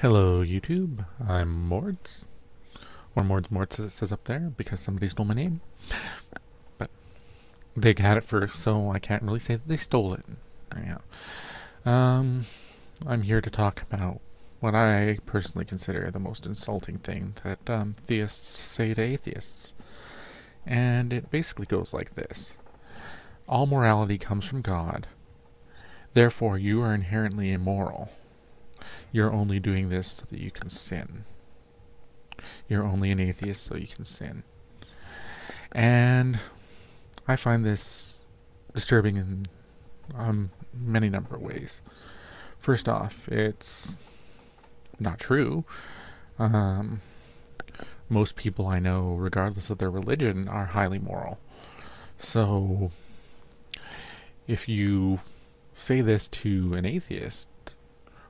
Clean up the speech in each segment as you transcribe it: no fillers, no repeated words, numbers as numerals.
Hello YouTube, I'm Mords, or Mords as it says up there, because somebody stole my name. But they had it first, so I can't really say that they stole it. Anyhow, I'm here to talk about what I personally consider the most insulting thing that theists say to atheists. And it basically goes like this. All morality comes from God, therefore you are inherently immoral. You're only doing this so that you can sin. You're only an atheist so you can sin. And I find this disturbing in many number of ways. First off, it's not true. Most people I know, regardless of their religion, are highly moral. So if you say this to an atheist,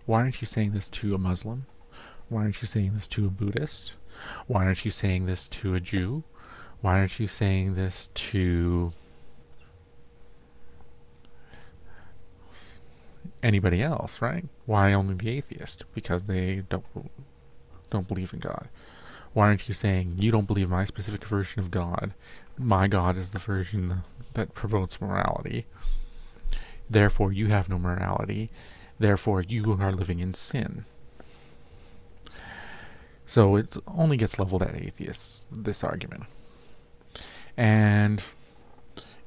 why aren't you saying this to a Muslim? Why aren't you saying this to a Buddhist? Why aren't you saying this to a Jew? Why aren't you saying this to anybody else, right? Why only the atheist? Because they don't believe in God. Why aren't you saying, you don't believe my specific version of God? My God is the version that promotes morality. Therefore, you have no morality. Therefore, you are living in sin. So it only gets leveled at atheists, this argument. And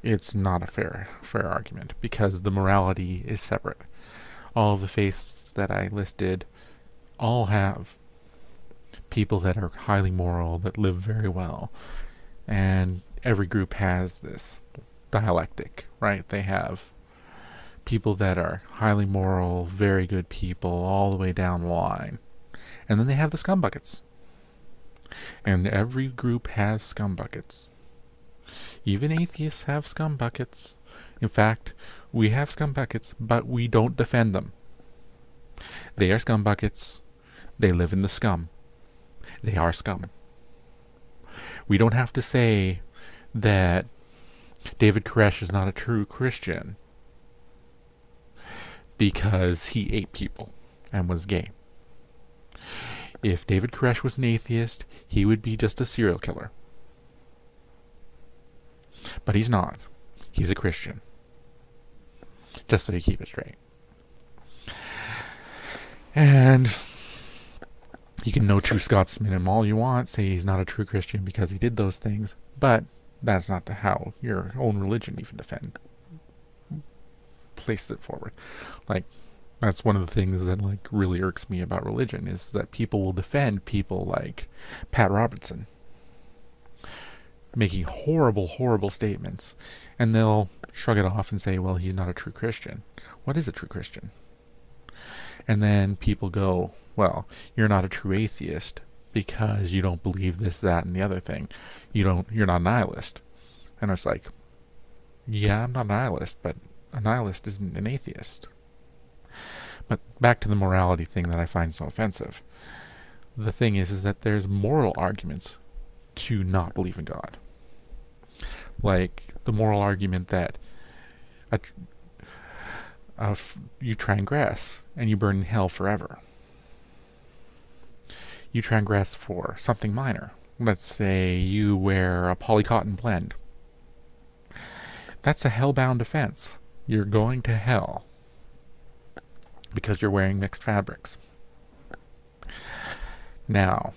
it's not a fair argument, because the morality is separate. All of the faiths that I listed all have people that are highly moral, that live very well. And every group has this dialectic, right? They have people that are highly moral, very good people, all the way down the line. And then they have the scumbuckets. And every group has scumbuckets. Even atheists have scumbuckets. In fact, we have scumbuckets, but we don't defend them. They are scumbuckets. They live in the scum. They are scum. We don't have to say that David Koresh is not a true Christian because he ate people and was gay. If David Koresh was an atheist, he would be just a serial killer. But he's not. He's a Christian. Just so you keep it straight. And you can know true Scotsman him all you want, say he's not a true Christian because he did those things, but that's not how your own religion even places it forward. Like, that's one of the things that really irks me about religion, is that people will defend people like Pat Robertson making horrible statements, and they'll shrug it off and say, well, he's not a true Christian. What is a true Christian? And then people go, well, you're not a true atheist because you don't believe this, that, and the other thing. You're not a nihilist. And it's like, yeah, I'm not a nihilist, but a nihilist isn't an atheist. But back to the morality thing that I find so offensive. The thing is that there's moral arguments to not believe in God. Like the moral argument that you transgress and you burn in hell forever. You transgress for something minor. Let's say you wear a polycotton blend. That's a hellbound offense. You're going to hell because you're wearing mixed fabrics. Now,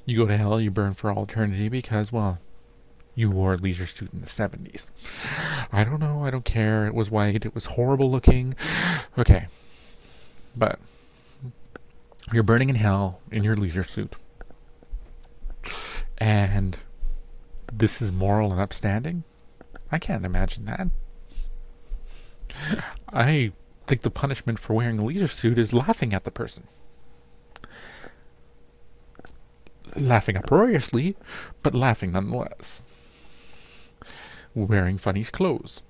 you go to hell, you burn for all eternity because, well, you wore a leisure suit in the 70s. I don't know, I don't care, it was white, it was horrible looking. Okay, but you're burning in hell in your leisure suit. And this is moral and upstanding? I can't imagine that. I think the punishment for wearing a leisure suit is laughing at the person. Laughing uproariously, but laughing nonetheless. Wearing funny clothes.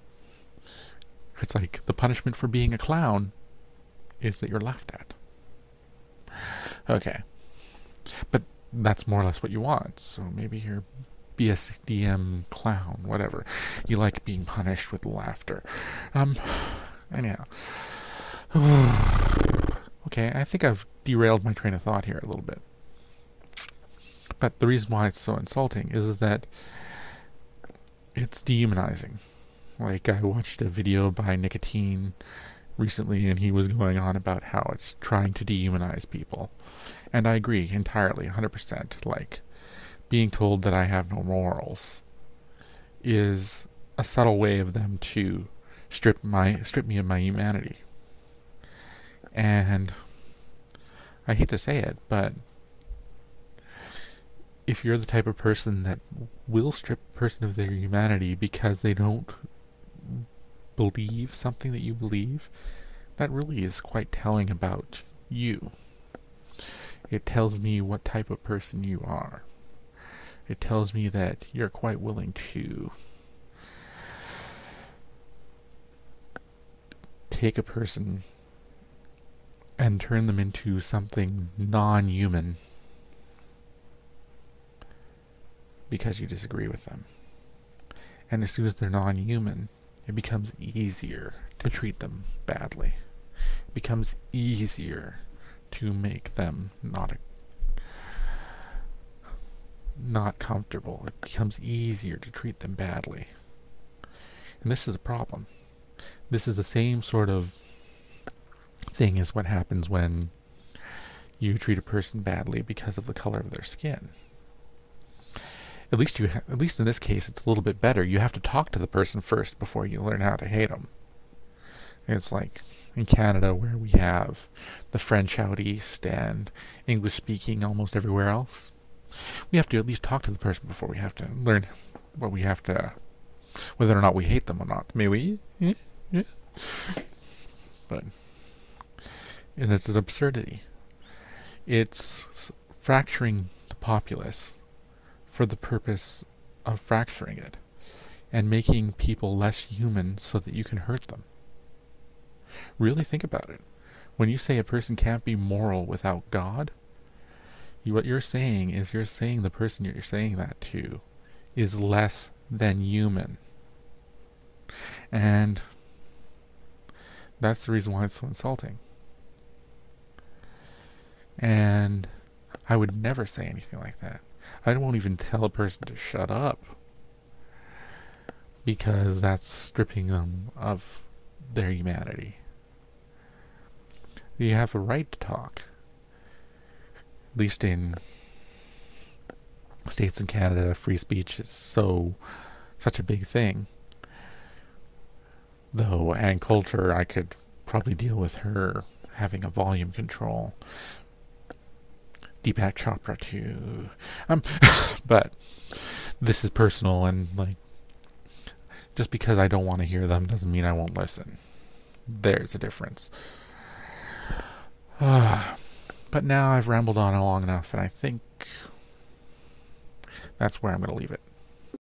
It's like the punishment for being a clown is that you're laughed at. Okay. But that's more or less what you want, so maybe you're BSDM clown, whatever. You like being punished with laughter. Anyhow. Okay. Okay, I think I've derailed my train of thought here a little bit. But the reason why it's so insulting is that it's dehumanizing. Like, I watched a video by Nicotine recently, and he was going on about how it's trying to dehumanize people. And I agree entirely, 100%. Like, being told that I have no morals is a subtle way of them to strip me of my humanity. And I hate to say it, but if you're the type of person that will strip a person of their humanity because they don't believe something that you believe, that really is quite telling about you. It tells me what type of person you are. It tells me that you're quite willing to take a person and turn them into something non-human because you disagree with them. And as soon as they're non-human, it becomes easier to treat them badly. It becomes easier to make them not comfortable. It becomes easier to treat them badly. And this is a problem. This is the same sort of thing as what happens when you treat a person badly because of the color of their skin. At least in this case, it's a little bit better. You have to talk to the person first before you learn how to hate them. It's like in Canada, where we have the French out east and English speaking almost everywhere else. We have to at least talk to the person before we have to learn whether or not we hate them or not. May we? Yeah. But, and it's an absurdity. It's fracturing the populace for the purpose of fracturing it and making people less human so that you can hurt them. Really think about it. When you say a person can't be moral without God, what you're saying is the person you're saying that to is less than human. And that's the reason why it's so insulting. And I would never say anything like that. I won't even tell a person to shut up, because that's stripping them of their humanity. You have a right to talk. At least in states in Canada, free speech is such a big thing. Though Ann Coulter, I could probably deal with her having a volume control. Deepak Chopra too. But this is personal, and like, just because I don't want to hear them doesn't mean I won't listen. There's a difference. But now I've rambled on long enough, and I think that's where I'm going to leave it.